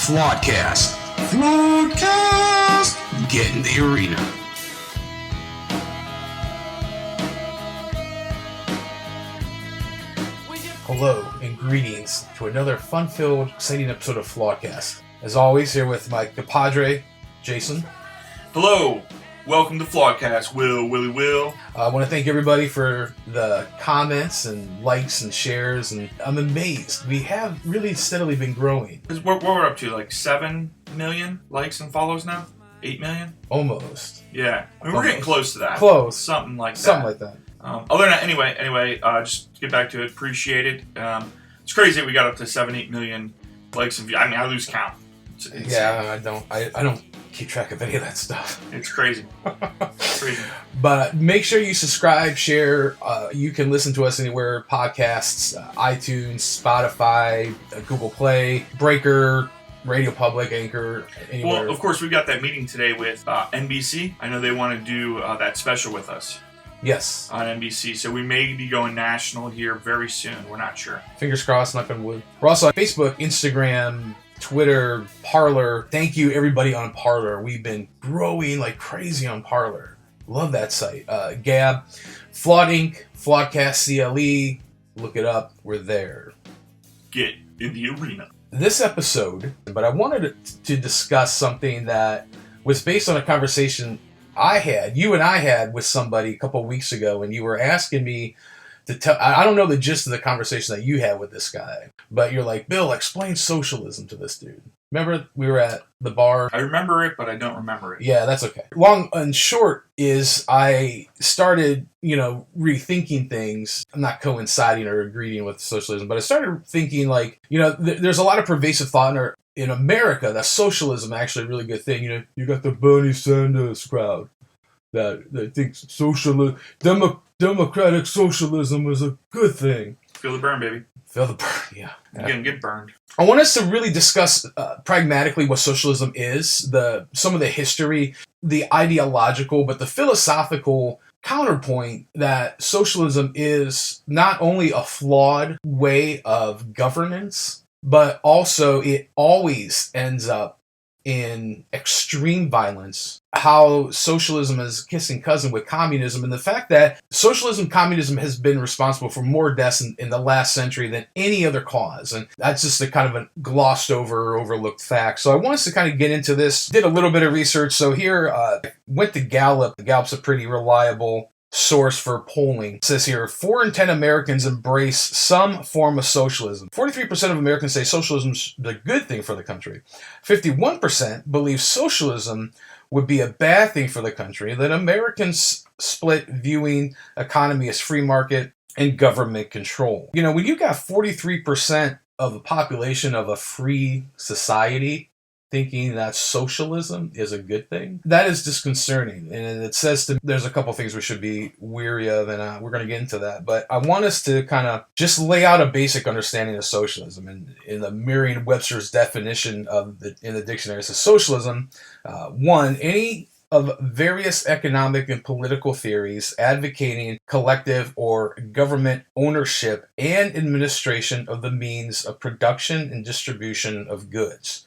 Flawedcast. Flawedcast. Get in the arena. Hello and greetings to another fun-filled, exciting episode of Flawedcast. As always, here with my compadre, Jason. Hello. Welcome to Flawedcast. Will. I want to thank everybody for the comments and likes and shares, and I'm amazed. We have really steadily been growing. What we're up to, like 7 million likes and follows now? 8 million? Almost. Yeah. I mean, we're getting close to that. Close. Something like that. Other than that, anyway, just to get back to it, appreciate it. It's crazy that we got up to 7-8 million likes and views. I mean, I lose count. Yeah, I don't keep track of any of that stuff. It's crazy. It's crazy. But make sure you subscribe, share. You can listen to us anywhere: podcasts, iTunes, Spotify, Google Play, Breaker, Radio Public, Anchor, anywhere. Well, of course, we've got that meeting today with NBC. I know they want to do that special with us. Yes. On NBC. So we may be going national here very soon. We're not sure. Fingers crossed, knock on wood. We're also on Facebook, Instagram, Twitter, Parler. Thank you, everybody on Parler. We've been growing like crazy on Parler. Love that site. Gab, Flawed Inc., Flawedcast CLE. Look it up. We're there. Get in the arena. This episode, but I wanted to discuss something that was based on a conversation you and I had with somebody a couple of weeks ago, and you were asking me to tell. I don't know the gist of the conversation that you had with this guy, but you're like, Bill, explain socialism to this dude. Remember, we were at the bar? I remember it, but I don't remember it. Yeah, that's okay. Long and short is I started, rethinking things. I'm not coinciding or agreeing with socialism, but I started thinking there's a lot of pervasive thought in America that socialism is actually a really good thing. You got the Bernie Sanders crowd that thinks democratic socialism is a good thing. Feel the burn, baby. Feel the burn, yeah. You're gonna get burned. I want us to really discuss pragmatically what socialism is, some of the history, the ideological, but the philosophical counterpoint that socialism is not only a flawed way of governance, but also it always ends up in extreme violence, how socialism is kissing cousin with communism, and the fact that communism has been responsible for more deaths in the last century than any other cause. And that's just a kind of a glossed over, overlooked fact. So I want us to kind of get into this, did a little bit of research. So here, went to Gallup. Galup's a pretty reliable source for polling. It says here, 4 in 10 Americans embrace some form of socialism. 43% of Americans say socialism is the good thing for the country. 51% believe socialism would be a bad thing for the country. Then Americans split viewing economy as free market and government control. When you got 43% of the population of a free society thinking that socialism is a good thing, that is disconcerting. And it says there's a couple things we should be weary of, and we're going to get into that. But I want us to kind of just lay out a basic understanding of socialism. And in the Merriam-Webster's definition in the dictionary, it says socialism, one, any of various economic and political theories advocating collective or government ownership and administration of the means of production and distribution of goods.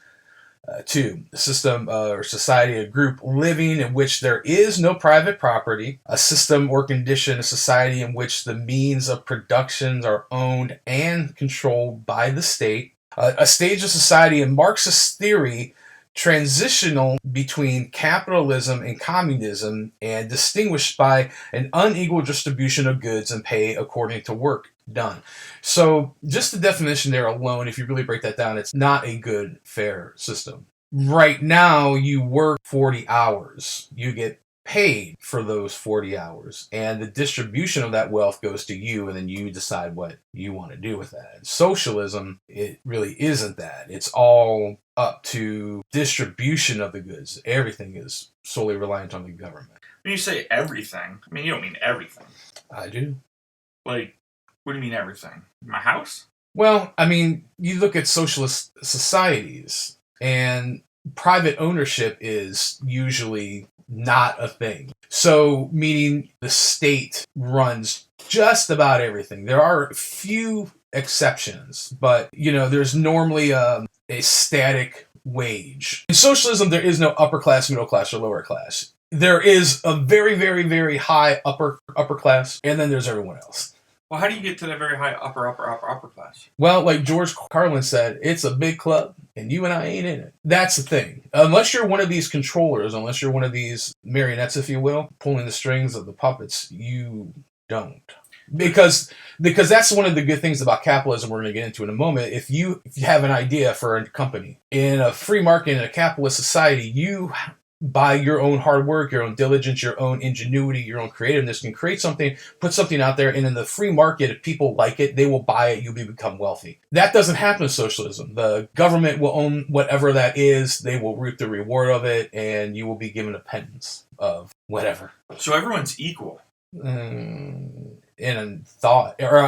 2, a system or society, a group living in which there is no private property, a system or condition, a society in which the means of production are owned and controlled by the state, a stage of society in Marxist theory transitional between capitalism and communism and distinguished by an unequal distribution of goods and pay according to work done. So just the definition there alone, if you really break that down, it's not a good, fair system. Right now, you work 40 hours. You get paid for those 40 hours, and the distribution of that wealth goes to you, and then you decide what you want to do with that. And socialism, it really isn't that. It's all up to distribution of the goods. Everything is solely reliant on the government. When you say everything, I mean, you don't mean everything. I do. Like, what do you mean everything? My house? Well, I mean, you look at socialist societies, and private ownership is usually not a thing. So, meaning the state runs just about everything. There are few exceptions, but, there's normally a static wage. In socialism, there is no upper class, middle class, or lower class. There is a very, very, very high upper class, and then there's everyone else. Well, how do you get to that very high upper class? Well, like George Carlin said, it's a big club, and you and I ain't in it. That's the thing. Unless you're one of these controllers, unless you're one of these marionettes, if you will, pulling the strings of the puppets, you don't. Because that's one of the good things about capitalism we're going to get into in a moment. If you have an idea for a company, in a free market, in a capitalist society, you, by your own hard work, your own diligence, your own ingenuity, your own creativeness, can create something, put something out there, and in the free market, if people like it, they will buy it, you'll become wealthy. That doesn't happen in socialism. The government will own whatever that is, they will reap the reward of it, and you will be given a pittance of whatever. So everyone's equal. In thought, or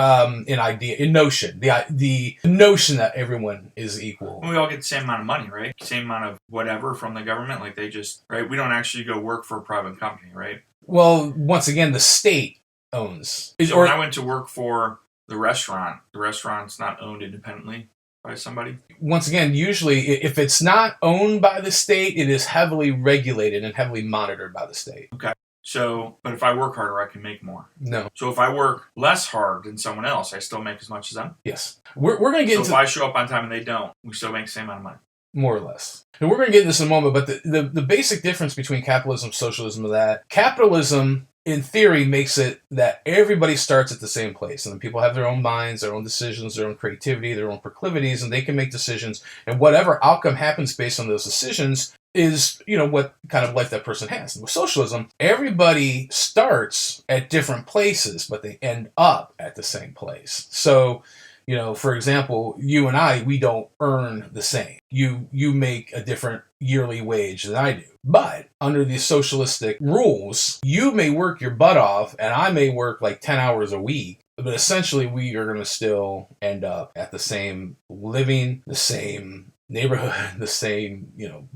in idea, in notion, the notion that everyone is equal. We all get the same amount of money, right? Same amount of whatever from the government. Like they just, right? We don't actually go work for a private company, right? Well, once again, the state owns. So when I went to work for the restaurant's not owned independently by somebody. Once again, usually, if it's not owned by the state, it is heavily regulated and heavily monitored by the state. Okay. So, but if I work harder, I can make more. No. So if I work less hard than someone else, I still make as much as them? Yes. We're going to get into... So if I show up on time and they don't, we still make the same amount of money? More or less. And we're going to get into this in a moment, but the basic difference between capitalism and socialism is that capitalism, in theory, makes it that everybody starts at the same place. And people have their own minds, their own decisions, their own creativity, their own proclivities, and they can make decisions. And whatever outcome happens based on those decisions is, what kind of life that person has. And with socialism, everybody starts at different places, but they end up at the same place. So, for example, you and I, we don't earn the same. You make a different yearly wage than I do. But under the socialistic rules, you may work your butt off, and I may work like 10 hours a week. But essentially, we are going to still end up at the same living, the same neighborhood, the same,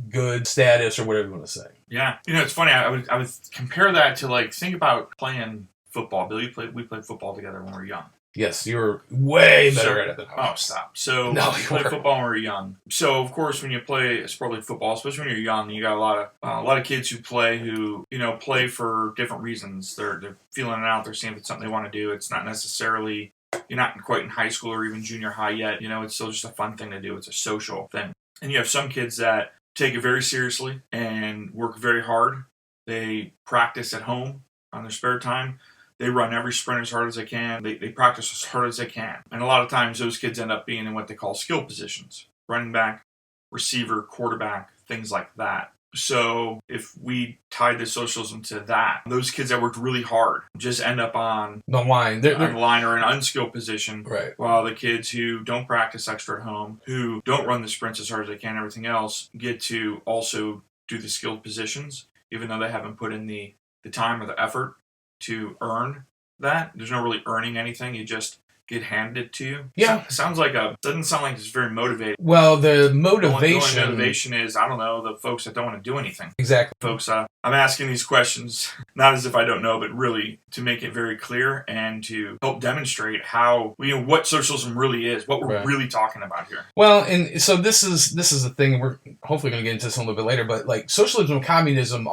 good status or whatever you want to say. Yeah. It's funny. I would compare that to think about playing football. Bill, we played football together when we were young. Yes, you were way better at it than I was. Oh, stop. So no, we played football when we were young. So of course, when you play sport like football, especially when you're young, you got a lot of kids who play for different reasons. They're feeling it out. They're seeing if it's something they want to do. It's not necessarily, you're not quite in high school or even junior high yet. It's still just a fun thing to do. It's a social thing. And you have some kids that take it very seriously and work very hard. They practice at home on their spare time. They run every sprint as hard as they can. They practice as hard as they can. And a lot of times those kids end up being in what they call skill positions. Running back, receiver, quarterback, things like that. So if we tied the socialism to that, those kids that worked really hard just end up on the line. On the line or an unskilled position. Right. While the kids who don't practice extra at home, who don't run the sprints as hard as they can, everything else, get to also do the skilled positions, even though they haven't put in the time or the effort to earn that. There's no really earning anything. You just get handed to you. Yeah. Doesn't sound like it's very motivating. Well, the only motivation is, I don't know, the folks that don't want to do anything. Exactly. Folks, I'm asking these questions, not as if I don't know, but really to make it very clear and to help demonstrate how, what socialism really is, what we're really talking about here. Well, and so this is the thing, we're hopefully going to get into this a little bit later, but socialism and communism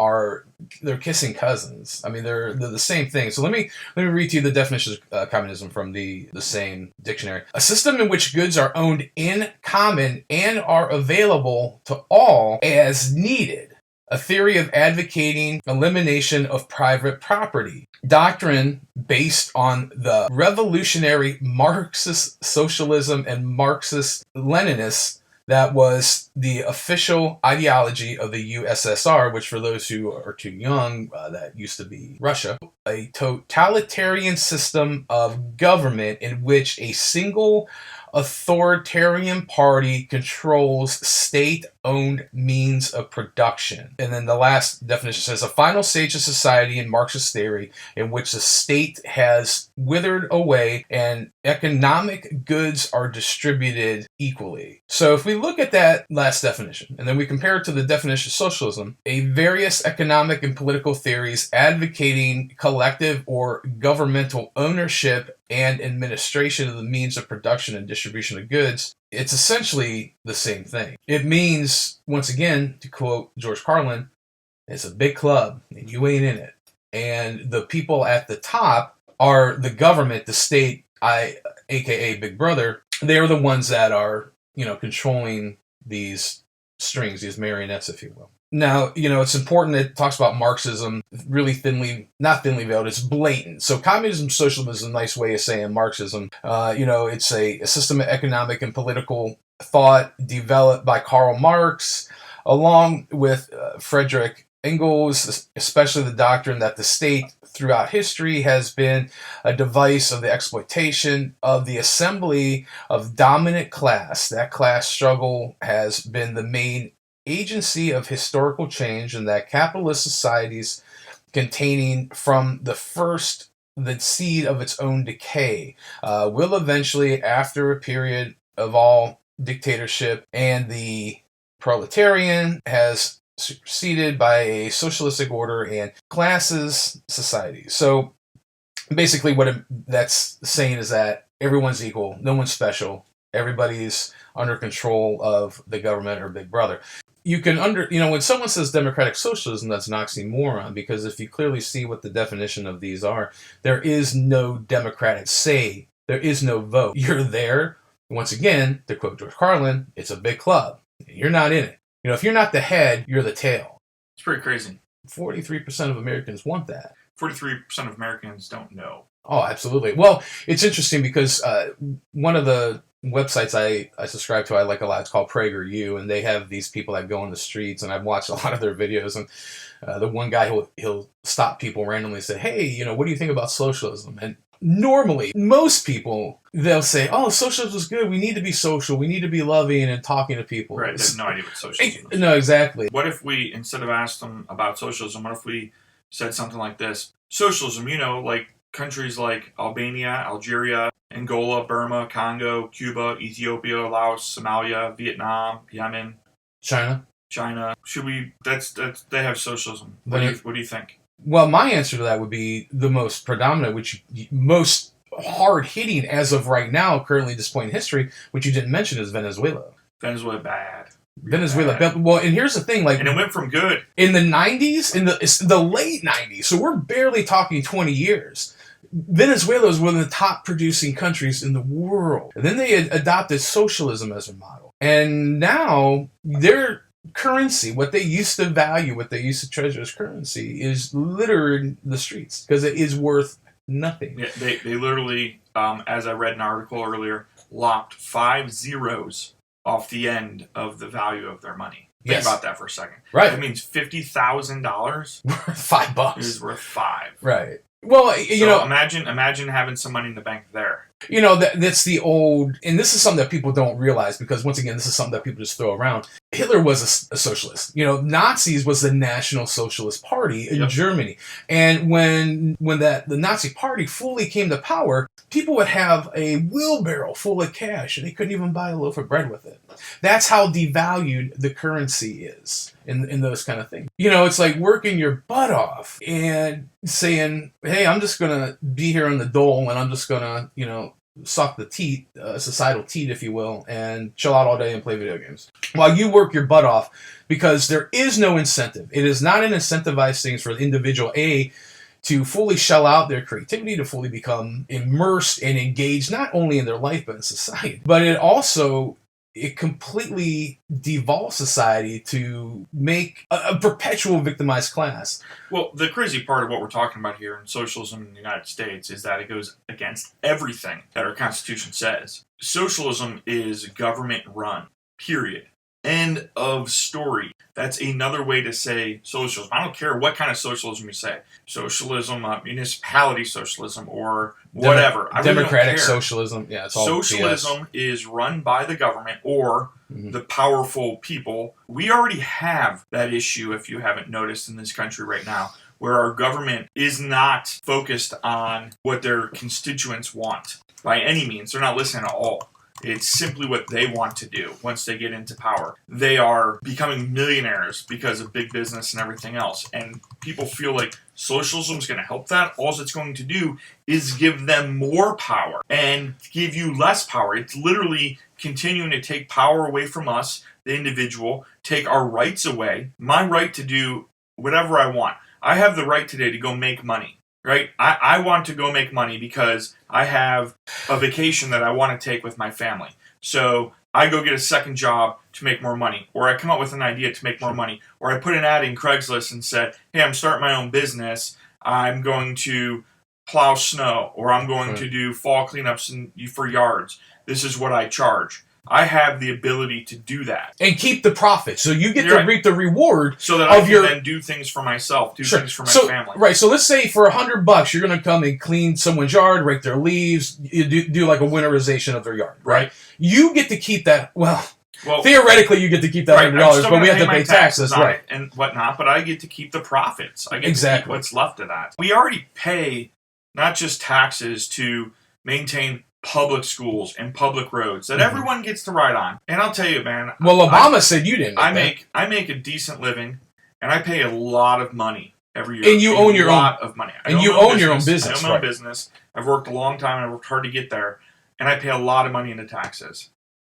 they're kissing cousins. I mean, they're the same thing. So let me read to you the definition of communism from the same dictionary. A system in which goods are owned in common and are available to all as needed. A theory of advocating elimination of private property. Doctrine based on the revolutionary Marxist socialism and Marxist Leninists that was the official ideology of the USSR, which for those who are too young, that used to be Russia. A totalitarian system of government in which a single authoritarian party controls state-owned means of production. And then the last definition says, a final stage of society in Marxist theory in which the state has withered away and economic goods are distributed equally. So if we look at that last definition, and then we compare it to the definition of socialism, various economic and political theories advocating collective or governmental ownership and administration of the means of production and distribution of goods, it's essentially the same thing. It means, once again, to quote George Carlin, it's a big club and you ain't in it. And the people at the top are the government, the state, aka Big Brother. They're the ones that are, controlling these strings, these marionettes, if you will. Now, it's important. It talks about Marxism really not thinly veiled, it's blatant. So communism, socialism is a nice way of saying Marxism. It's a system of economic and political thought developed by Karl Marx, along with Friedrich Engels, especially the doctrine that the state throughout history has been a device of the exploitation of the assembly of dominant class. That class struggle has been the main agency of historical change, and that capitalist societies containing from the first the seed of its own decay will eventually, after a period of all dictatorship and the proletarian has superseded by a socialistic order and classes society. So basically what that's saying is that everyone's equal, no one's special, everybody's under control of the government or Big Brother. You can when someone says democratic socialism, that's an oxymoron, because if you clearly see what the definition of these are, there is no democratic say, there is no vote. You're there, once again, to quote George Carlin, it's a big club. You're not in it. If you're not the head, you're the tail. It's pretty crazy. 43% of Americans want that. 43% of Americans don't know. Oh, absolutely. Well, it's interesting because one of the websites I subscribe to, I like a lot, it's called PragerU, and they have these people that go on the streets, and I've watched a lot of their videos, and the one guy, he'll stop people randomly and say, hey, what do you think about socialism? And normally, most people, they'll say, oh, socialism is good. We need to be social. We need to be loving and talking to people. Right, they have no idea what socialism is. No, exactly. What if we, instead of asking them about socialism, what if we said something like this? Socialism, like countries like Albania, Algeria, Angola, Burma, Congo, Cuba, Ethiopia, Laos, Somalia, Vietnam, Yemen. China. Should we, they have socialism. What do you think? Well, my answer to that would be the most predominant, most hard-hitting as of right now, currently at this point in history, which you didn't mention, is Venezuela. Venezuela bad. Venezuela. Bad. Well, and here's the thing, and it went from good in the 90s, in the late 90s. So we're barely talking 20 years. Venezuela is one of the top producing countries in the world. And then they had adopted socialism as a model, and now their currency, what they used to value, what they used to treasure as currency, is littered the streets because it is worth nothing. Yeah, they literally, as I read an article earlier, lopped 5 zeros off the end of the value of their money. Think about that for a second. Right. That means $50,000 worth $5 is worth 5. Right. Well, imagine having some money in the bank there. That's the old, and this is something that people don't realize, because once again, this is something that people just throw around. Hitler was a socialist. Nazis was the National Socialist Party in Germany. And when the Nazi Party fully came to power, people would have a wheelbarrow full of cash, and they couldn't even buy a loaf of bread with it. That's how devalued the currency is in those kind of things. It's like working your butt off and saying, hey, I'm just going to be here on the dole, and I'm just going to, suck the teat, societal teat, if you will, and chill out all day and play video games while you work your butt off, because there is no incentive. It is not an incentivized thing for the individual to fully shell out their creativity, to fully become immersed and engaged, not only in their life, but in society. But it completely devolves society to make a perpetual victimized class. Well, the crazy part of what we're talking about here in socialism in the United States is that it goes against everything that our Constitution says. Socialism is government run, period. End of story. That's another way to say socialism. I don't care what kind of socialism you say. Socialism, municipality socialism, or whatever. Democratic socialism. Yeah, it's all socialism BS. Is run by the government or the powerful people. We already have that issue, if you haven't noticed, in this country right now, where our government is not focused on what their constituents want by any means. They're not listening at all. It's simply what they want to do once they get into power. They are becoming millionaires because of big business and everything else. And people feel like socialism is going to help that. All it's going to do is give them more power and give you less power. It's literally continuing to take power away from us, the individual, take our rights away. My right to do whatever I want. I have the right today to go make money. Right? I want to go make money because I have a vacation that I want to take with my family. So I go get a second job to make more money. Or I come up with an idea to make more money. Or I put an ad in Craigslist and said, hey, I'm starting my own business. I'm going to plow snow. Or I'm going to do fall cleanups for yards. This is what I charge. I have the ability to do that. And keep the profit. So you get to reap the reward so that I can then do things for myself, things for my family. Right. So let's say for $100, you're going to come and clean someone's yard, rake their leaves, you do like a winterization of their yard. Right. You get to keep that. Well, theoretically, you get to keep that $100, but we have to pay taxes on it and whatnot. But I get to keep the profits. I get to keep what's left of that. We already pay not just taxes to maintain public schools and public roads that everyone gets to ride on. And I'll tell you, man. Well, Obama said you didn't. I make a decent living, and I pay a lot of money every year. And you own your own. A lot of money. And you own your own business. I own my own business. I've worked a long time. I worked hard to get there, and I pay a lot of money into taxes.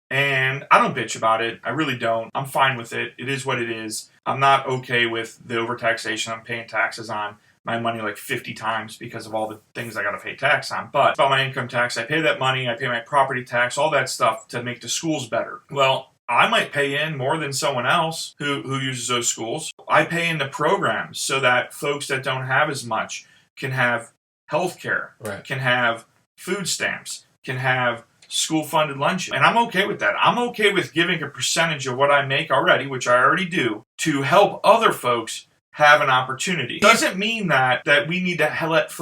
And I don't bitch about it. I really don't. I'm fine with it. It is what it is. I'm not okay with the overtaxation I'm paying taxes on my money like 50 times because of all the things I got to pay tax on. But about my income tax, I pay that money, I pay my property tax, all that stuff to make the schools better. Well, I might pay in more than someone else who uses those schools. I pay into programs so that folks that don't have as much can have health care, can have food stamps, can have school-funded lunches. And I'm okay with that. I'm okay with giving a percentage of what I make already, which I already do, to help other folks have an opportunity. Doesn't mean that we need to let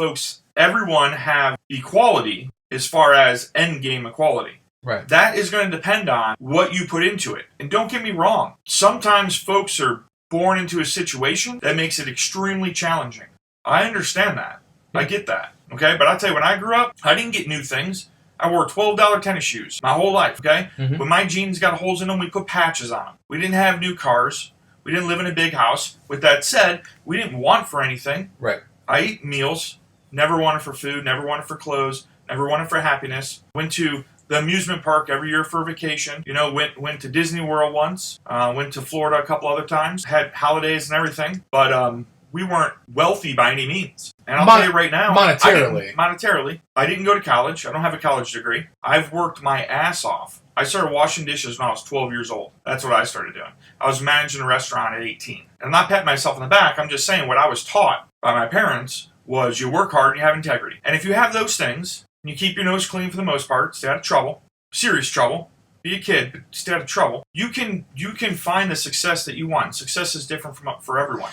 everyone have equality as far as end game equality. Right. That is going to depend on what you put into it. And don't get me wrong, sometimes folks are born into a situation that makes it extremely challenging. I understand that. I get that. Okay? But I'll tell you, when I grew up, I didn't get new things. I wore $12 tennis shoes my whole life, okay? When my jeans got holes in them, we put patches on them. We didn't have new cars. We didn't live in a big house. With that said, we didn't want for anything. Right. I eat meals, never wanted for food, never wanted for clothes, never wanted for happiness. Went to the amusement park every year for vacation. You know, went to Disney World once. Went to Florida a couple other times. Had holidays and everything. But we weren't wealthy by any means. And I'll tell you right now. Monetarily. I didn't go to college. I don't have a college degree. I've worked my ass off. I started washing dishes when I was 12 years old. That's what I started doing. I was managing a restaurant at 18. And I'm not patting myself on the back. I'm just saying what I was taught by my parents was you work hard and you have integrity. And if you have those things, and you keep your nose clean for the most part, stay out of trouble, serious trouble, be a kid, but stay out of trouble, you can find the success that you want. Success is different for everyone.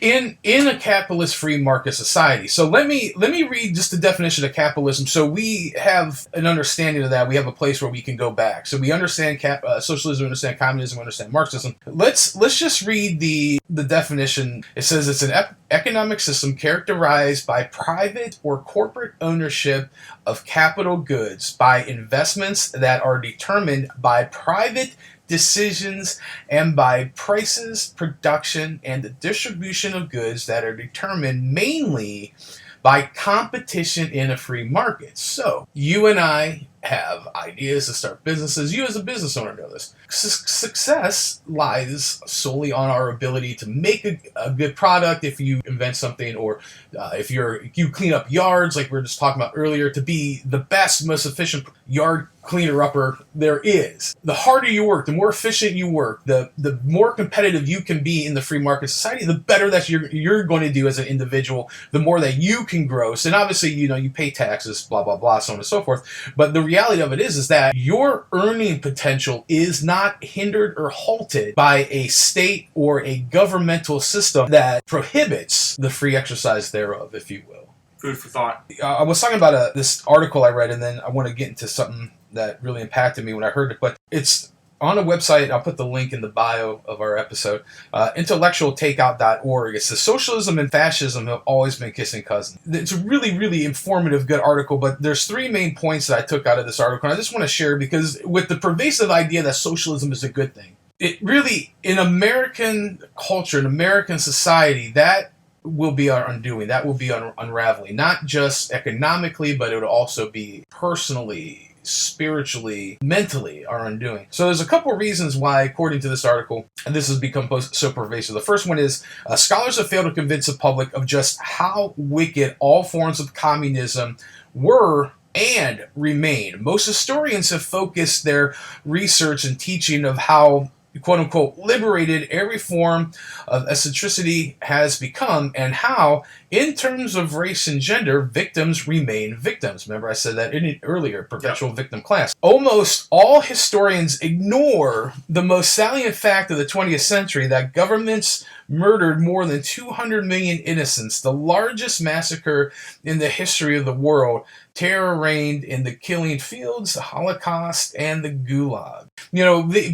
In a capitalist free market society. So let me read just the definition of capitalism so we have an understanding of that. We have a place where we can go back. So we understand socialism, we understand communism, we understand Marxism. Let's just read the definition. It says it's an economic system characterized by private or corporate ownership of capital goods by investments that are determined by private decisions and by prices, production, and the distribution of goods that are determined mainly by competition in a free market. So, you and I have ideas to start businesses. You as a business owner know this. Success lies solely on our ability to make a good product if you invent something, or if you clean up yards like we were just talking about earlier, to be the best, most efficient yard cleaner-upper there is. The harder you work, the more efficient you work, the more competitive you can be in the free market society, the better that you're going to do as an individual, the more that you can gross. And obviously, you pay taxes, blah, blah, blah, so on and so forth. But the reality of it is that your earning potential is not hindered or halted by a state or a governmental system that prohibits the free exercise thereof, if you will. Food for thought. I was talking about this article I read, and then I want to get into something that really impacted me when I heard it. But it's on a website, I'll put the link in the bio of our episode, intellectualtakeout.org. It says, socialism and fascism have always been kissing cousins. It's a really, really informative, good article, but there's 3 main points that I took out of this article, and I just want to share because with the pervasive idea that socialism is a good thing, it really, in American culture, in American society, that will be our undoing. That will be unraveling, not just economically, but it would also be personally, spiritually, mentally our undoing. So there's a couple of reasons why, according to this article, this has become so pervasive. The first one is scholars have failed to convince the public of just how wicked all forms of communism were and remain. Most historians have focused their research and teaching of how quote-unquote liberated every form of eccentricity has become, and how, in terms of race and gender, victims remain victims. Remember I said that in it earlier, perpetual victim class. Almost all historians ignore the most salient fact of the 20th century, that governments murdered more than 200 million innocents, the largest massacre in the history of the world. Terror reigned in the killing fields, the Holocaust, and the Gulag.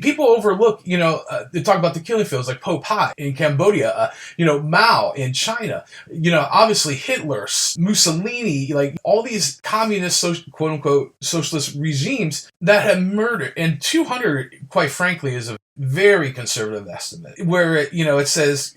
People overlook, they talk about the killing fields like Pol Pot in Cambodia, Mao in China, obviously Hitler, Mussolini, like all these communist, quote-unquote, socialist regimes that have murdered. And 200, quite frankly, is a very conservative estimate, where it says,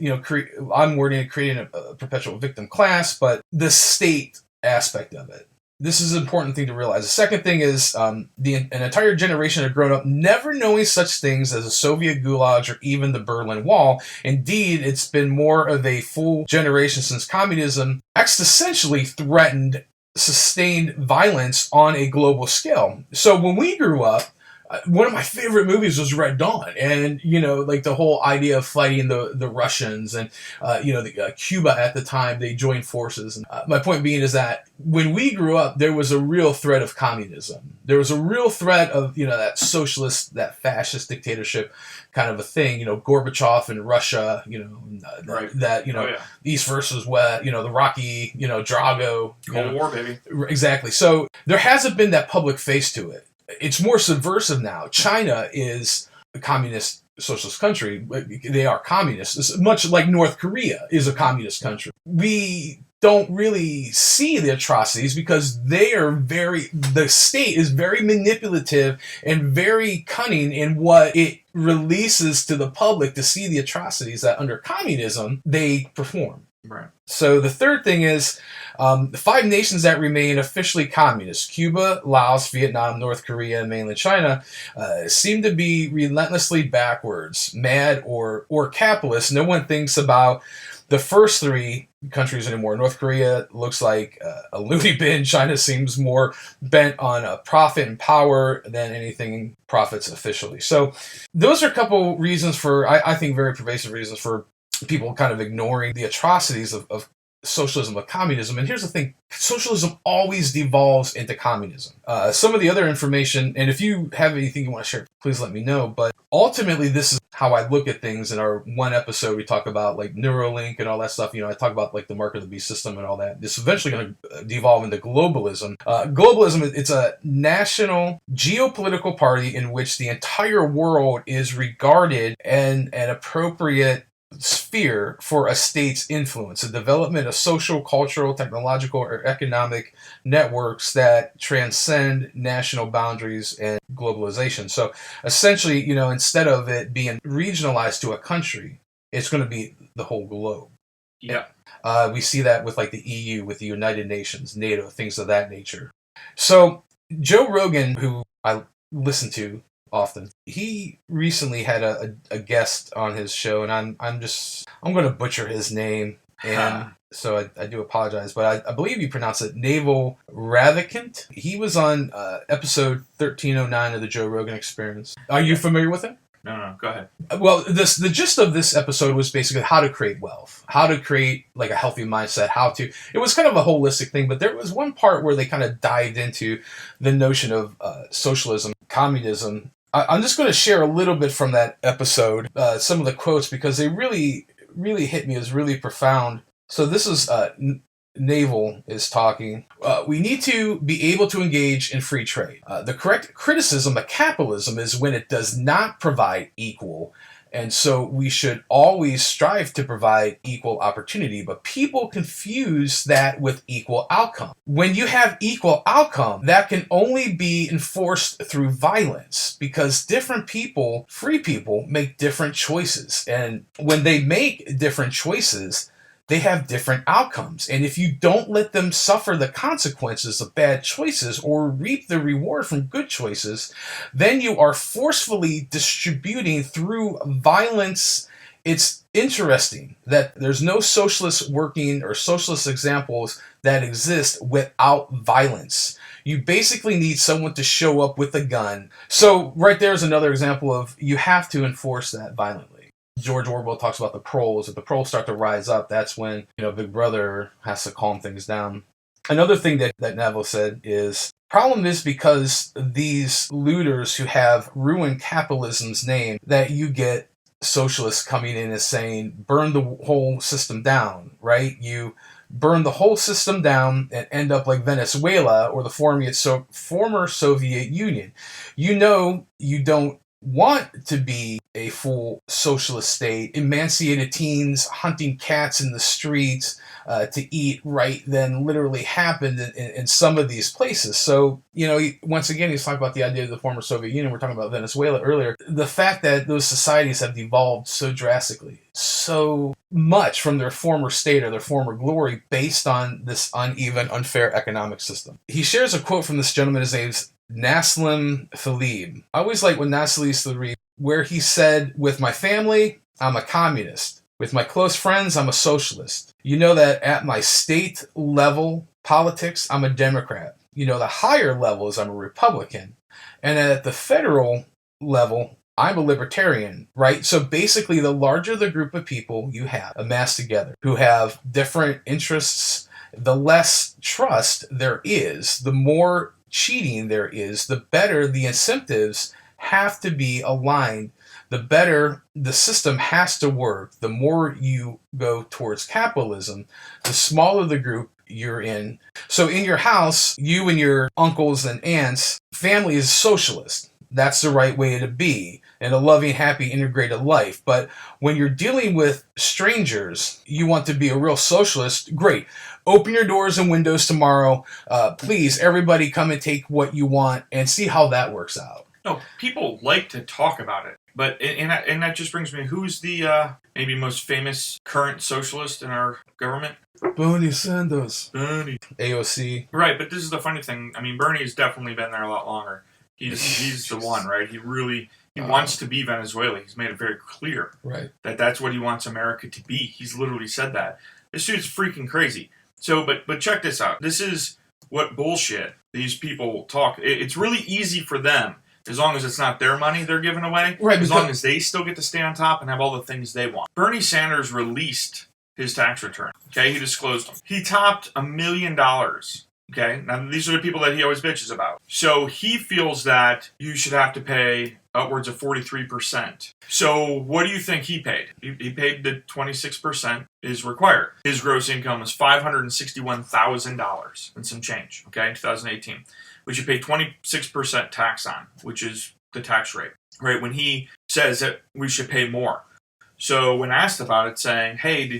I'm wording it, creating a perpetual victim class, but the state aspect of it. This is an important thing to realize. The second thing is an entire generation have grown up never knowing such things as the Soviet gulags or even the Berlin Wall. Indeed, it's been more of a full generation since communism existentially threatened sustained violence on a global scale. So when we grew up, one of my favorite movies was Red Dawn, and like the whole idea of fighting the Russians and Cuba at the time, they joined forces. And my point being is that when we grew up, there was a real threat of communism. There was a real threat of that socialist, that fascist dictatorship kind of a thing. Gorbachev in Russia. Right. That East versus West. The Rocky. Drago. Cold War, baby. Exactly. So there hasn't been that public face to it. It's more subversive now. China is a communist socialist country. They are communists, much like North Korea is a communist country. We don't really see the atrocities because the state is very manipulative and very cunning in what it releases to the public to see the atrocities that under communism they perform. Right. So the third thing is the 5 nations that remain officially communist, Cuba, Laos, Vietnam, North Korea, and mainland China, seem to be relentlessly backwards, mad, or capitalist. No one thinks about the first 3 countries anymore. North Korea looks like a loony bin. China seems more bent on profit and power than anything profits officially. So those are a couple reasons for, I think, very pervasive reasons for people kind of ignoring the atrocities of socialism, of communism. And here's the thing, socialism always devolves into communism. Some of the other information, and if you have anything you want to share, please let me know. But ultimately, this is how I look at things. In our one episode, we talk about like Neuralink and all that stuff. I talk about like the mark of the beast system and all that. This is eventually going to devolve into globalism. Globalism, it's a national geopolitical party in which the entire world is regarded and an appropriate sphere for a state's influence, the development of social, cultural, technological, or economic networks that transcend national boundaries and globalization. So essentially, instead of it being regionalized to a country, it's going to be the whole globe. Yeah. We see that with like the EU, with the United Nations, NATO, things of that nature. So Joe Rogan, who I listen to often, he recently had a guest on his show, and I'm going to butcher his name, and so I do apologize, but I believe you pronounce it Naval Ravikant. He was on episode 1309 of the Joe Rogan Experience. Are you familiar with it? No, go ahead. Well, the gist of this episode was basically how to create wealth, how to create like a healthy mindset, it was kind of a holistic thing, but there was one part where they kind of dived into the notion of socialism, communism. I'm just going to share a little bit from that episode, some of the quotes, because they really, really hit me as really profound. So this is Naval is talking, we need to be able to engage in free trade. The correct criticism of capitalism is when it does not provide equal. And so we should always strive to provide equal opportunity, but people confuse that with equal outcome. When you have equal outcome, that can only be enforced through violence because different people, free people, make different choices. And when they make different choices, they have different outcomes. And if you don't let them suffer the consequences of bad choices or reap the reward from good choices, then you are forcefully distributing through violence. It's interesting that there's no socialist working or socialist examples that exist without violence. You basically need someone to show up with a gun. So right there is another example of you have to enforce that violently. George Orwell talks about the proles. If the proles start to rise up, that's when, Big Brother has to calm things down. Another thing that Neville said is, problem is because these looters who have ruined capitalism's name, that you get socialists coming in and saying, burn the whole system down, right? You burn the whole system down and end up like Venezuela or the former Soviet Union. You don't want to be a full socialist state. Emancipated teens hunting cats in the streets to eat right then literally happened in some of these places. So, once again, he's talking about the idea of the former Soviet Union. We're talking about Venezuela earlier. The fact that those societies have devolved so drastically, so much from their former state or their former glory based on this uneven, unfair economic system. He shares a quote from this gentleman. His name's Nassim Taleb. I always like when Nassim Taleb, where he said, with my family, I'm a communist. With my close friends, I'm a socialist. You know that at my state level politics, I'm a Democrat. The higher levels, I'm a Republican. And at the federal level, I'm a libertarian, right? So basically, the larger the group of people you have amassed together who have different interests, the less trust there is, the more cheating there is, the better the incentives have to be aligned, the better the system has to work. The more you go towards capitalism, the smaller the group you're in. So in your house, you and your uncles and aunts, family is socialist. That's the right way to be in a loving, happy, integrated life. But when you're dealing with strangers, you want to be a real socialist. Great. Open your doors and windows tomorrow. Please, everybody come and take what you want and see how that works out. No, people like to talk about it. But and that just brings me, who's the maybe most famous current socialist in our government? Bernie Sanders. Bernie. AOC. Right, but this is the funny thing. I mean, Bernie's definitely been there a lot longer. He's the one, right? He wants to be Venezuela. He's made it very clear that that's what he wants America to be. He's literally said that. This dude's freaking crazy. So, but check this out. This is what bullshit these people talk. It's really easy for them, as long as it's not their money they're giving away, as long as they still get to stay on top and have all the things they want. Bernie Sanders released his tax return. Okay, he disclosed them. He topped $1 million. Okay, now these are the people that he always bitches about. So he feels that you should have to pay upwards of 43%. So what do you think he paid? He paid the 26% is required. His gross income was $561,000 and some change, okay, in 2018, which you pay 26% tax on, which is the tax rate, right? When he says that we should pay more. So when asked about it, saying, hey,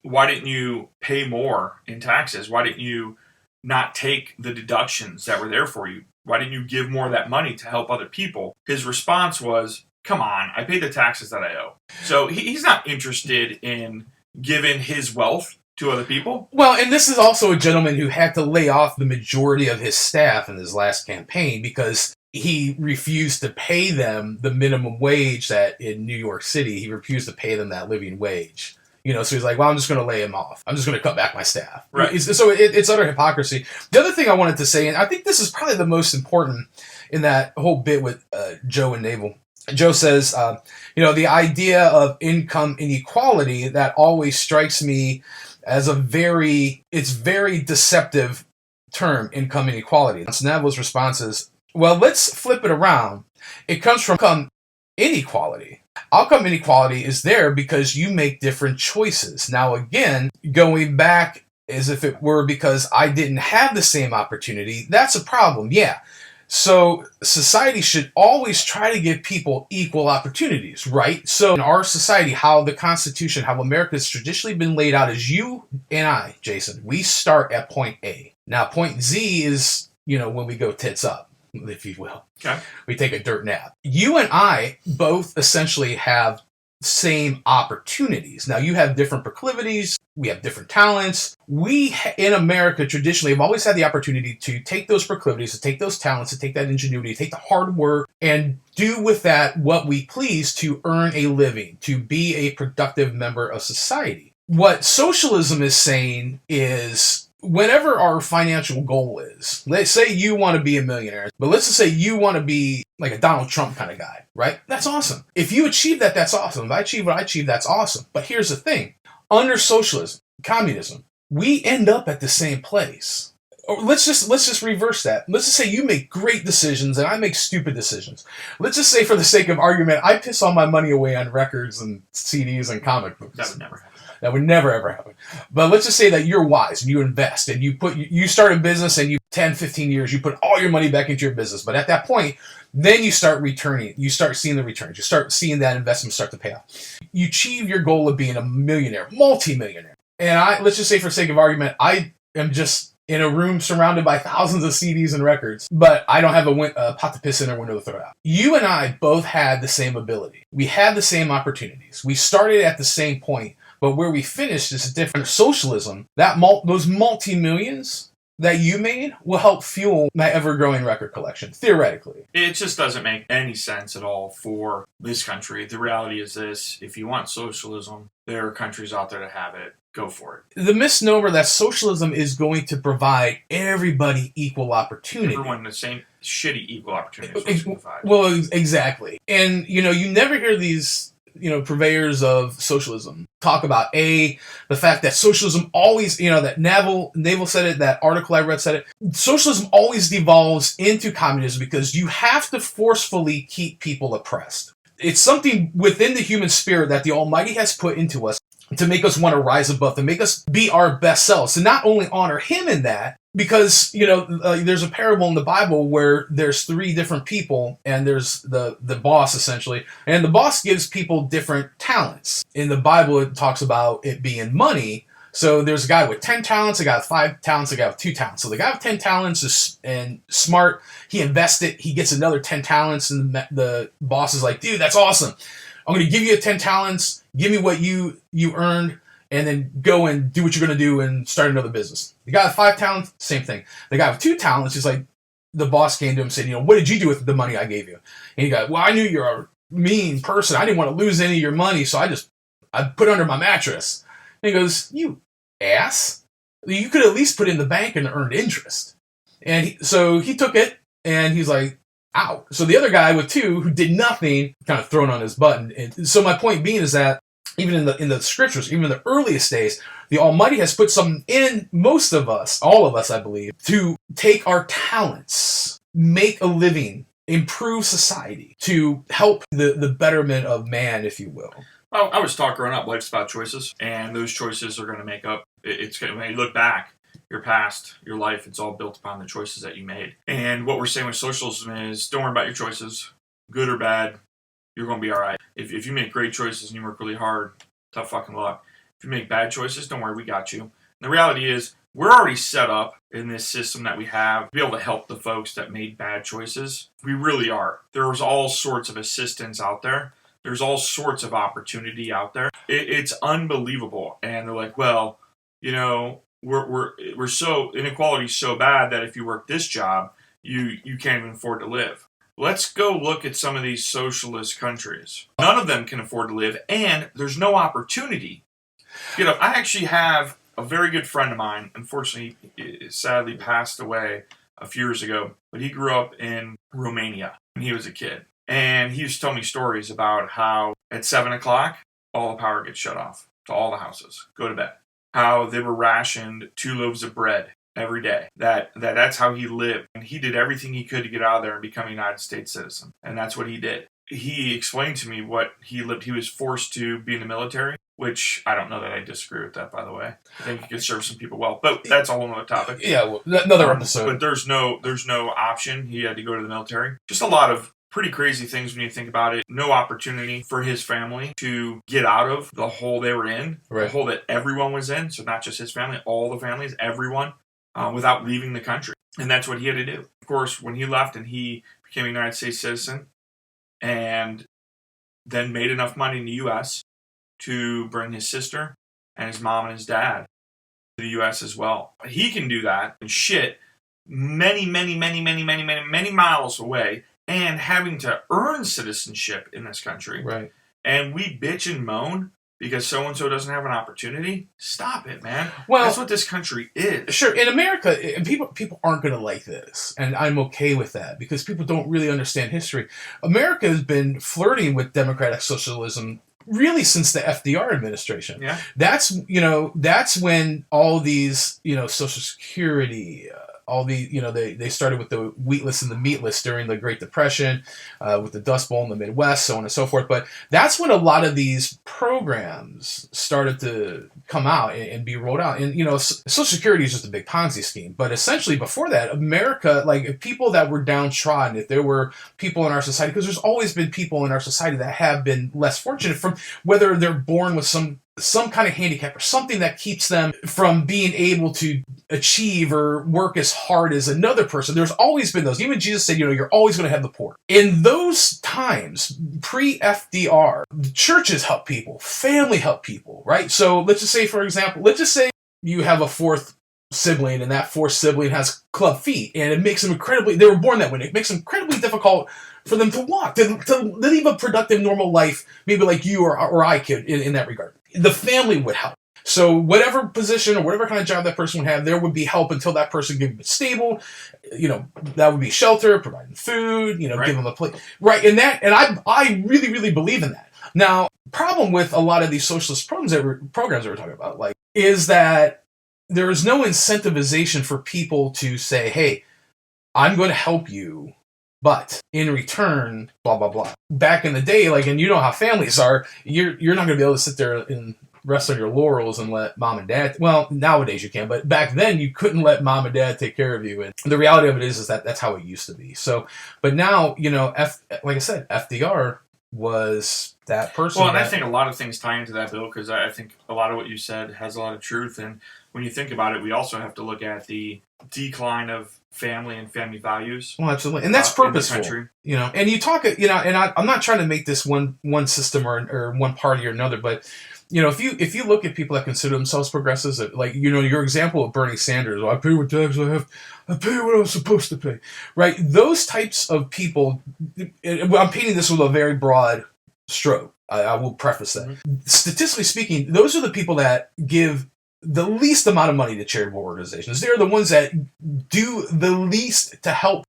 why didn't you pay more in taxes? Why didn't you not take the deductions that were there for you? Why didn't you give more of that money to help other people? His response was, come on, I pay the taxes that I owe. So he's not interested in giving his wealth to other people. Well, and this is also a gentleman who had to lay off the majority of his staff in his last campaign because he refused to pay them the minimum wage that in New York City, he refused to pay them that living wage. So he's like, well, I'm just going to lay him off. I'm just going to cut back my staff. Right. So it's utter hypocrisy. The other thing I wanted to say, and I think this is probably the most important in that whole bit with Joe and Naval. Joe says, the idea of income inequality, that always strikes me as it's very deceptive term, income inequality. And Naval's response is, well, let's flip it around. It comes from income inequality. Outcome inequality is there because you make different choices. Now, again, going back as if it were because I didn't have the same opportunity, that's a problem. Yeah. So society should always try to give people equal opportunities, right? So in our society, how the Constitution, how America has traditionally been laid out is you and I, Jason, we start at point A. Now, point Z is, when we go tits up, if you will. Okay. We take a dirt nap. You and I both essentially have same opportunities. Now, you have different proclivities. We have different talents. We, in America, traditionally have always had the opportunity to take those proclivities, to take those talents, to take that ingenuity, take the hard work, and do with that what we please to earn a living, to be a productive member of society. What socialism is saying is, whenever our financial goal is, let's say you want to be a millionaire, but let's just say you want to be like a Donald Trump kind of guy, right? That's awesome. If you achieve that, that's awesome. If I achieve what I achieve, that's awesome. But here's the thing. Under socialism, communism, we end up at the same place. Or let's just reverse that. Let's just say you make great decisions and I make stupid decisions. Let's just say, for the sake of argument, I piss all my money away on records and CDs and comic books. That would never happen. That would never, ever happen. But let's just say that you're wise and you invest and you start a business and 10, 15 years, you put all your money back into your business. But at that point, then you start returning. You start seeing the returns. You start seeing that investment start to pay off. You achieve your goal of being a millionaire, multi-millionaire. And let's just say, for sake of argument, I am just in a room surrounded by thousands of CDs and records, but I don't have a pot to piss in or window to throw out. You and I both had the same ability. We had the same opportunities. We started at the same point. But where we finished is different. Socialism, those multi-millions that you made will help fuel my ever-growing record collection, theoretically. It just doesn't make any sense at all for this country. The reality is this: if you want socialism, there are countries out there that have it. Go for it. The misnomer that socialism is going to provide everybody equal opportunity. Everyone the same shitty equal opportunity. Well, exactly. And, you never hear these purveyors of socialism talk about the fact that socialism always, that Naval said it, that article I read said it, socialism always devolves into communism because you have to forcefully keep people oppressed. It's something within the human spirit that the Almighty has put into us to make us want to rise above, to make us be our best selves, to not only honor Him in that, because, there's a parable in the Bible where there's three different people and there's the boss, essentially. And the boss gives people different talents. In the Bible, it talks about it being money. So there's a guy with 10 talents, a guy with 5 talents, a guy with 2 talents. So the guy with 10 talents is smart. He invests it. He gets another 10 talents. And the boss is like, dude, that's awesome. I'm going to give you 10 talents. Give me what you earned. And then go and do what you're going to do and start another business. The guy with 5 talents, same thing. The guy with 2 talents is like, the boss came to him and said, what did you do with the money I gave you? And he goes, well, I knew you're a mean person. I didn't want to lose any of your money, so I put it under my mattress. And he goes, you ass. You could at least put it in the bank and earned interest. And so he took it, and he's like, ow. So the other guy with 2, who did nothing, kind of thrown on his button. And so my point being is that even in the scriptures, even in the earliest days, the Almighty has put something in most of us, all of us, I believe, to take our talents, make a living, improve society, to help the betterment of man, if you will. Well, I was taught growing up, life's about choices, and those choices are going to make up. When you look back, your past, your life, it's all built upon the choices that you made. And what we're saying with socialism is, don't worry about your choices, good or bad. You're going to be all right. If you make great choices and you work really hard, tough fucking luck. If you make bad choices, don't worry, we got you. And the reality is, we're already set up in this system that we have to be able to help the folks that made bad choices. We really are. There's all sorts of assistance out there. There's all sorts of opportunity out there. It's unbelievable. And they're like, well, we're so, inequality's so bad that if you work this job, you can't even afford to live. Let's go look at some of these socialist countries. None of them can afford to live, and there's no opportunity. I actually have a very good friend of mine. Unfortunately, he sadly passed away a few years ago, but he grew up in Romania when he was a kid. And he used to tell me stories about how at 7 o'clock, all the power gets shut off to all the houses. Go to bed. How they were rationed 2 loaves of bread every day. That's how he lived. And he did everything he could to get out of there and become a United States citizen. And that's what he did. he explained to me what he lived. He was forced to be in the military, which I don't know that I disagree with that, by the way. I think he could serve some people well, but that's a whole other topic. Yeah, well, another episode. But there's no option. He had to go to the military. Just a lot of pretty crazy things when you think about it. No opportunity for his family to get out of the hole they were in, the hole that everyone was in. So not just his family, all the families, everyone, without leaving the country. And that's what he had to do. Of course, when he left and he became a United States citizen and then made enough money in the U.S. to bring his sister and his mom and his dad to the U.S. as well. He can do that and shit many miles away and having to earn citizenship in this country. Right. And we bitch and moan because so-and-so doesn't have an opportunity. Stop it, man. Well, that's what this country is. Sure. In America, people aren't going to like this. And I'm okay with that because people don't really understand history. America has been flirting with democratic socialism really since the FDR administration. Yeah. That's when all these, Social Security, all the, they started with the wheatless and the meatless during the Great Depression, with the Dust Bowl in the Midwest, so on and so forth. But that's when a lot of these programs started to come out and be rolled out. And, Social Security is just a big Ponzi scheme. But essentially before that, America, like people that were downtrodden, if there were people in our society, because there's always been people in our society that have been less fortunate, from whether they're born with some kind of handicap or something that keeps them from being able to achieve or work as hard as another person. There's always been those. Even Jesus said, you're always going to have the poor. In those times, pre-FDR, churches help people, family help people, right? So let's just say, for example, you have a fourth sibling and that fourth sibling has club feet and it makes them they were born that way. It makes them incredibly difficult for them to walk, to live a productive, normal life, maybe like you or I could in that regard. The family would help. So whatever position or whatever kind of job that person would have, there would be help until that person could be stable. That would be shelter, providing food, right. Give them a place. Right. And I really, really believe in that. Now, problem with a lot of these socialist programs that we're talking about, is that there is no incentivization for people to say, hey, I'm going to help you, but in return, blah, blah, blah. Back in the day, and you know how families are, you're not going to be able to sit there and rest on your laurels and let mom and dad, well, nowadays you can, but back then you couldn't let mom and dad take care of you. And the reality of it is that that's how it used to be. So, but now, like I said, FDR was that person. Well, and I think a lot of things tie into that, Bill, because I think a lot of what you said has a lot of truth. And when you think about it, we also have to look at the decline of family and family values. Well, absolutely. And that's purposeful. And you talk, and I'm not trying to make this one system or one party or another, but if you look at people that consider themselves progressives, your example of Bernie Sanders, I pay what taxes I have, I pay what I was supposed to pay, right? Those types of people, I'm painting this with a very broad stroke. I will preface that. Mm-hmm. Statistically speaking, those are the people that give the least amount of money to charitable organizations. They're the ones that do the least to help,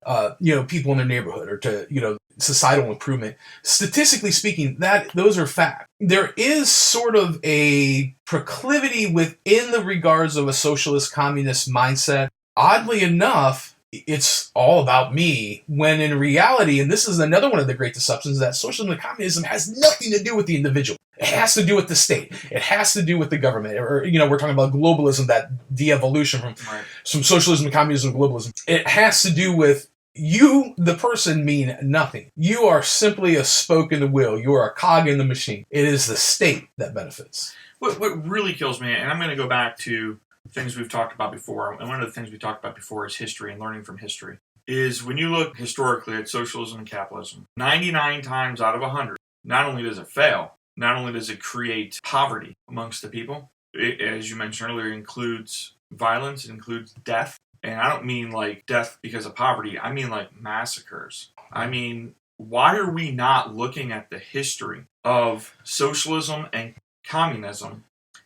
people in their neighborhood or to, societal improvement. Statistically speaking, those are facts. There is sort of a proclivity within the regards of a socialist communist mindset. Oddly enough, it's all about me, when in reality, and this is another one of the great deceptions, that socialism and communism has nothing to do with the individual. It has to do with the state. It has to do with the government. Or, we're talking about globalism, that de-evolution from socialism and communism and globalism. It has to do with you, the person, mean nothing. You are simply a spoke in the wheel. You are a cog in the machine. It is the state that benefits. What really kills me, and I'm going to go back to things we've talked about before, and one of the things we talked about before is history and learning from history, is when you look historically at socialism and capitalism, 99 times out of 100, not only does it fail, not only does it create poverty amongst the people, it, as you mentioned earlier, includes violence, it includes death. And I don't mean death because of poverty. I mean massacres. I mean, why are we not looking at the history of socialism and communism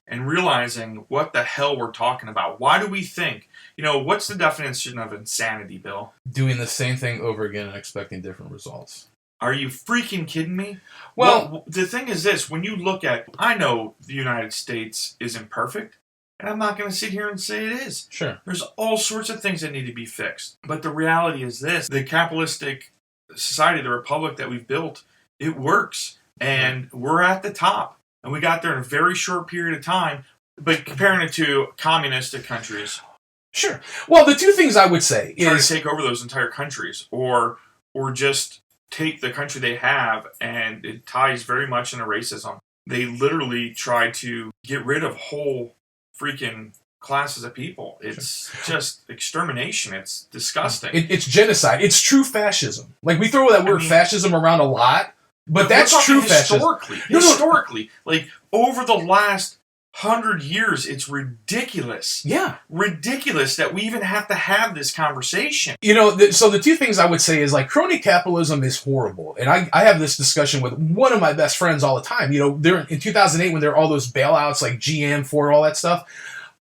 and realizing what the hell we're talking about? Why do we think, what's the definition of insanity, Bill? Doing the same thing over again and expecting different results. Are you freaking kidding me? Well, the thing is this, when you look at, I know the United States isn't perfect. And I'm not going to sit here and say it is. Sure. There's all sorts of things that need to be fixed. But the reality is this. The capitalistic society, the republic that we've built, It works. And we're at the top. And we got there in a very short period of time. But comparing it to communistic countries. Sure. Well, the two things I would say trying is... to take over those entire countries. Or just take the country they have, and it ties very much into racism. They literally try to get rid of whole freaking classes of people. It's just extermination. It's disgusting. It's genocide. It's true fascism. Like, we throw that word fascism around a lot, but that's true fascism. Historically, like, over the last 100 years, it's ridiculous. Yeah. Ridiculous that we even have to have this conversation. So the two things I would say is, like, crony capitalism is horrible. And I have this discussion with one of my best friends all the time. There in 2008, when there were all those bailouts, like GM, Ford, all that stuff,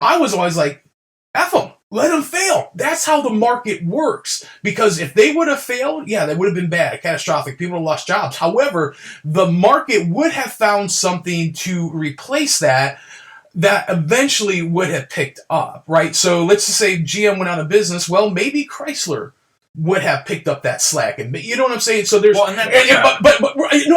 I was always like, F them. Let them fail. That's how the market works. Because if they would have failed, yeah, that would have been bad, catastrophic. People would have lost jobs. However, the market would have found something to replace that eventually would have picked up, right? So let's just say GM went out of business. Well, maybe Chrysler would have picked up that slack. And you know what I'm saying? So there's... Well, no,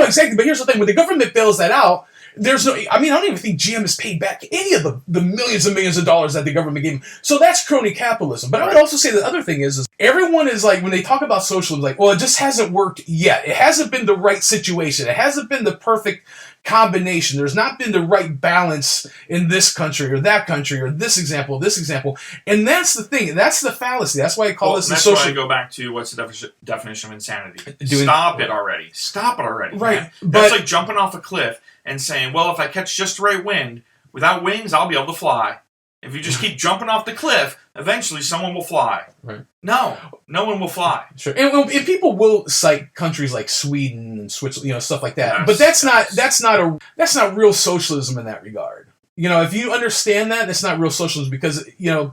exactly. But here's the thing. When the government bails that out, there's no... I don't even think GM has paid back any of the millions and millions of dollars that the government gave them. So that's crony capitalism. But I would also say the other thing is everyone is like, when they talk about socialism, like, well, it just hasn't worked yet. It hasn't been the right situation. It hasn't been the perfect combination. There's not been the right balance in this country or that country or this example. And that's the thing. That's the fallacy. That's why I call this the social... That's why I go back to what's the definition of insanity. Stop it already. Right. Man. That's like jumping off a cliff and saying, well, if I catch just the right wind, without wings, I'll be able to fly. If you just keep jumping off the cliff, eventually someone will fly. Right. No one will fly. Sure. And people will cite countries like Sweden and Switzerland, stuff like that. Yes, but that's not real socialism in that regard. If you understand that, that's not real socialism because,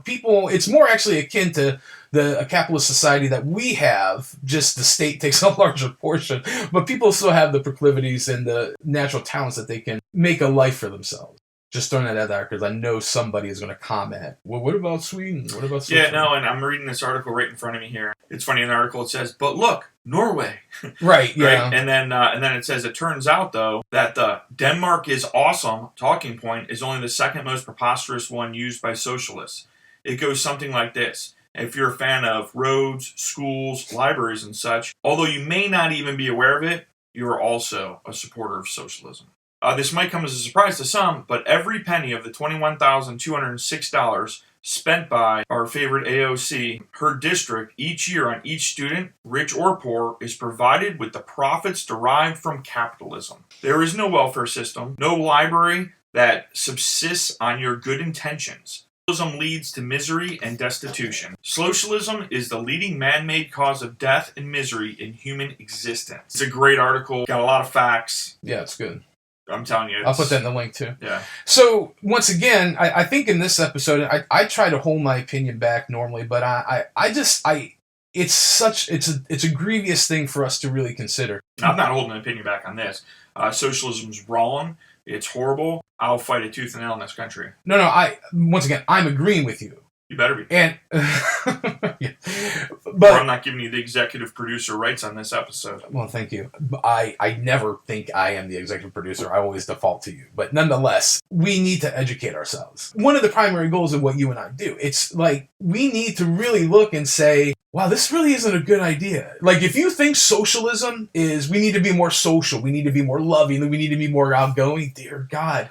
people, it's more actually akin to a capitalist society that we have, just the state takes a larger portion, but people still have the proclivities and the natural talents that they can make a life for themselves. Just throwing that out there because I know somebody is going to comment. Well, what about Sweden? What about Switzerland? Yeah, no, and I'm reading this article right in front of me here. It's funny in the article it says, "But look, Norway." Right. Yeah. Right? And then it says it turns out though that the Denmark is awesome talking point is only the second most preposterous one used by socialists. It goes something like this: if you're a fan of roads, schools, libraries, and such, although you may not even be aware of it, you are also a supporter of socialism. This might come as a surprise to some, but every penny of the $21,206 spent by our favorite AOC, her district, each year on each student, rich or poor, is provided with the profits derived from capitalism. There is no welfare system, no library that subsists on your good intentions. Socialism leads to misery and destitution. Socialism is the leading man-made cause of death and misery in human existence. It's a great article, got a lot of facts. Yeah, it's good. I'm telling you. I'll put that in the link too. Yeah. So once again, I think in this episode, I try to hold my opinion back normally, but it's a grievous thing for us to really consider. I'm not holding an opinion back on this. Socialism's wrong. It's horrible. I'll fight it tooth and nail in this country. No. Once again, I'm agreeing with you. You better be. And yeah. But I'm not giving you the executive producer rights on this episode. Well, thank you. I never think I am the executive producer. I always default to you. But nonetheless, we need to educate ourselves. One of the primary goals of what you and I do, it's like we need to really look and say, wow, this really isn't a good idea. Like, if you think socialism is we need to be more social, we need to be more loving, we need to be more outgoing, dear God.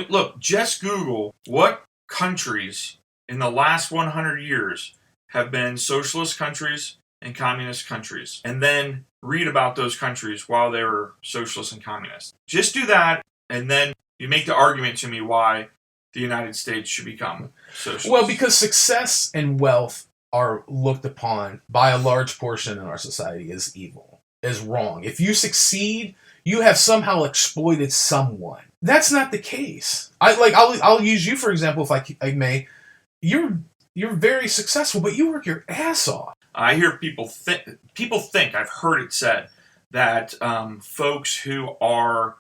Look, just Google what countries in the last 100 years have been socialist countries and communist countries, and then read about those countries while they were socialist and communist. Just do that, and then you make the argument to me why the United States should become socialist. Well, because success and wealth are looked upon by a large portion in our society as evil, as wrong. If you succeed, you have somehow exploited someone. That's not the case. I'll use you for example, if I may. You're very successful, but you work your ass off. I hear people think, I've heard it said, that folks who are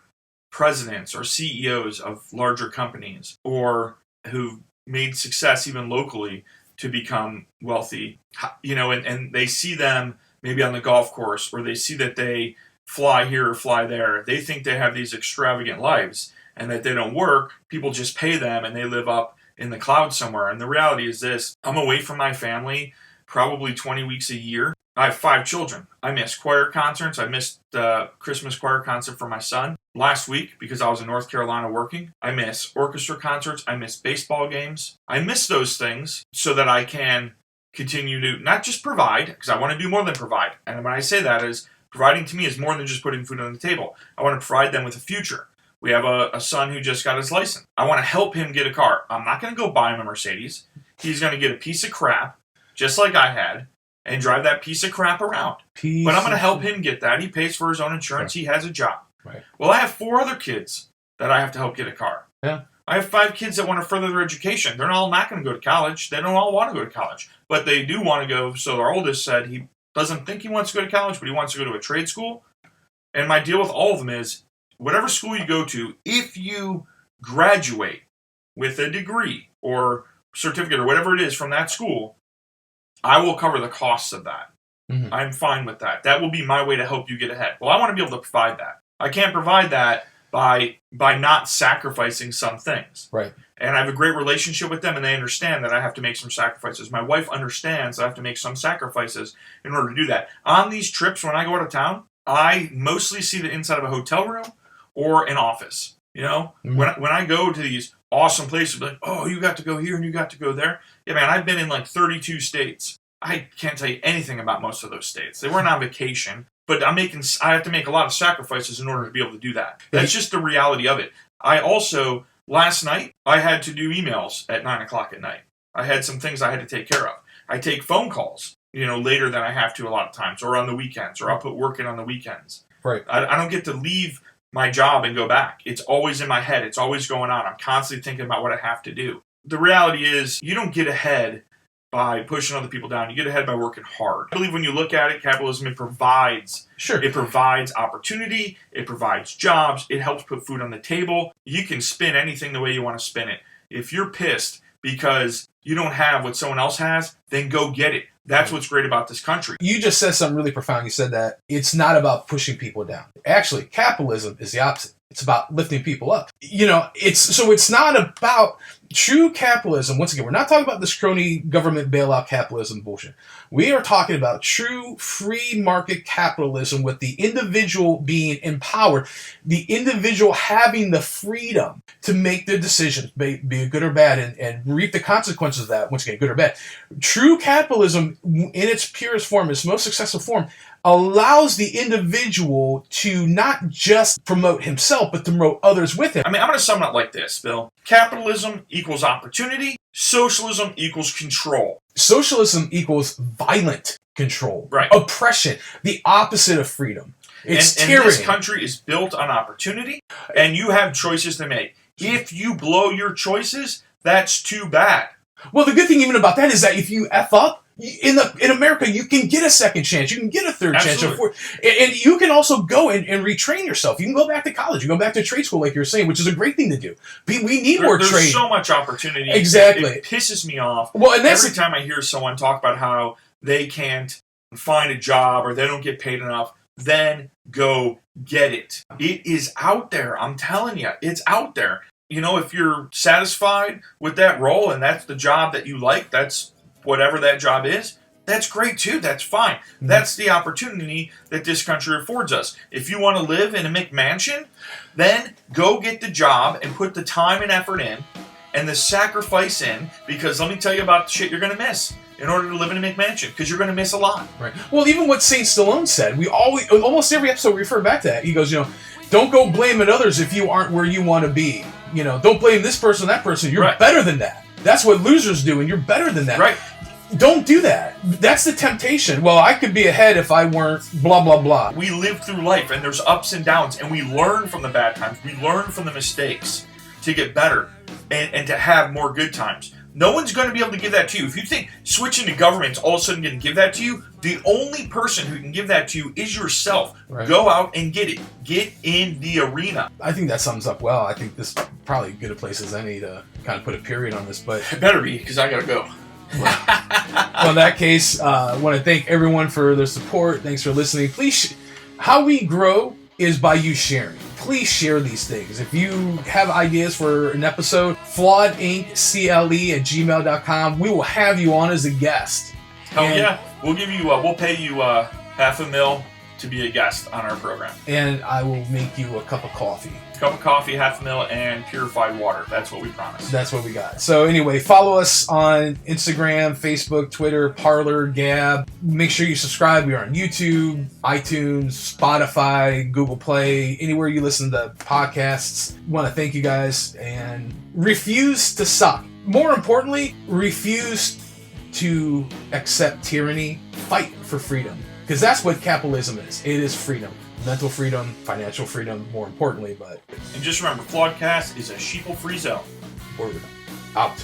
presidents or CEOs of larger companies or who've made success even locally to become wealthy, and they see them maybe on the golf course, or they see that they fly here or fly there. They think they have these extravagant lives and that they don't work. People just pay them and they live up in the clouds somewhere. And the reality is this: I'm away from my family probably 20 weeks a year. I have 5 children. I miss choir concerts. I missed the Christmas choir concert for my son last week because I was in North Carolina working. I miss orchestra concerts. I miss baseball games. I miss those things so that I can continue to not just provide, because I want to do more than provide. And when I say that, is providing to me is more than just putting food on the table. I want to provide them with a future. We have a son who just got his license. I want to help him get a car. I'm not going to go buy him a Mercedes. He's going to get a piece of crap, just like I had, and drive that piece of crap around. But I'm going to help him get that. He pays for his own insurance. Right. He has a job. Right. Well, I have 4 other kids that I have to help get a car. Yeah. I have 5 kids that want to further their education. They're all not going to go to college. They don't all want to go to college. But they do want to go. So our oldest said he doesn't think he wants to go to college, but he wants to go to a trade school. And my deal with all of them is, whatever school you go to, if you graduate with a degree or certificate or whatever it is from that school, I will cover the costs of that. Mm-hmm. I'm fine with that. That will be my way to help you get ahead. Well, I want to be able to provide that. I can't provide that by not sacrificing some things. Right. And I have a great relationship with them, and they understand that I have to make some sacrifices. My wife understands I have to make some sacrifices in order to do that. On these trips, when I go out of town, I mostly see the inside of a hotel room or an office. You know, Mm-hmm. when I go to these awesome places, like, oh, you got to go here and you got to go there. Yeah, man, I've been in like 32 states. I can't tell you anything about most of those states. They weren't on vacation, but I have to make a lot of sacrifices in order to be able to do that. That's just the reality of it. I also, last night, I had to do emails at 9 o'clock at night. I had some things I had to take care of. I take phone calls, later than I have to a lot of times, or on the weekends, or I'll put work in on the weekends. Right. I don't get to leave my job and go back. It's always in my head. It's always going on. I'm constantly thinking about what I have to do. The reality is, you don't get ahead by pushing other people down. You get ahead by working hard. I believe when you look at it, capitalism, it provides opportunity, it provides jobs, it helps put food on the table. You can spin anything the way you want to spin it. If you're pissed because you don't have what someone else has, then go get it. That's what's great about this country. You just said something really profound. You said that it's not about pushing people down. Actually, capitalism is the opposite. It's about lifting people up. It's not about true capitalism. Once again, we're not talking about this crony government bailout capitalism bullshit. We are talking about true free market capitalism with the individual being empowered, the individual having the freedom to make their decisions, be it good or bad, and reap the consequences of that, once again, good or bad. True capitalism, in its purest form, its most successful form, allows the individual to not just promote himself, but to promote others with him. I mean, I'm going to sum it up like this, Bill. Capitalism equals opportunity. Socialism equals control. Socialism equals violent control. Right. Oppression. The opposite of freedom. It's tyranny. And this country is built on opportunity, and you have choices to make. If you blow your choices, that's too bad. Well, the good thing even about that is that if you F up, in America, you can get a second chance. You can get a third chance. And you can also go and retrain yourself. You can go back to college. You can go back to trade school, like you're saying, which is a great thing to do. We need more trade. There's so much opportunity. Exactly. It pisses me off. Well, and that's every time I hear someone talk about how they can't find a job or they don't get paid enough, then go get it. It is out there. I'm telling you, it's out there. If you're satisfied with that role and that's the job that you like, that's whatever that job is, that's great too. That's fine. Mm-hmm. That's the opportunity that this country affords us. If you want to live in a McMansion, then go get the job and put the time and effort in and the sacrifice in, because let me tell you about the shit you're going to miss in order to live in a McMansion, because you're going to miss a lot. Right. Well, even what St. Stallone said, we almost every episode we refer back to that. He goes, don't go blaming others if you aren't where you want to be. Don't blame this person, that person. You're better than that. That's what losers do, and you're better than that. Right. Don't do that. That's the temptation. Well, I could be ahead if I weren't blah, blah, blah. We live through life, and there's ups and downs, and we learn from the bad times. We learn from the mistakes to get better and to have more good times. No one's going to be able to give that to you. If you think switching to government's all of a sudden going to give that to you, the only person who can give that to you is yourself. Right. Go out and get it. Get in the arena. I think that sums up well. I think this is probably as good a place as any to kind of put a period on this. But it better be, because I got to go. Well, in that case, I want to thank everyone for their support. Thanks for listening. Please, How we grow is by you sharing. Please share these things. If you have ideas for an episode, flawedinccle@gmail.com. We will have you on as a guest. Hell yeah. We'll give you, we'll pay you $500,000 to be a guest on our program. And I will make you a cup of coffee. Cup of coffee, $500,000, and purified water. That's what we promised. That's what we got. So anyway, follow us on Instagram, Facebook, Twitter, Parler, Gab. Make sure you subscribe. We are on YouTube, iTunes, Spotify, Google Play, anywhere you listen to podcasts. We want to thank you guys and refuse to suck. More importantly, refuse to accept tyranny. Fight for freedom. Because that's what capitalism is. It is freedom. Mental freedom, financial freedom, more importantly, but... And just remember, Flawedcast is a sheeple-free zone. Word. Out.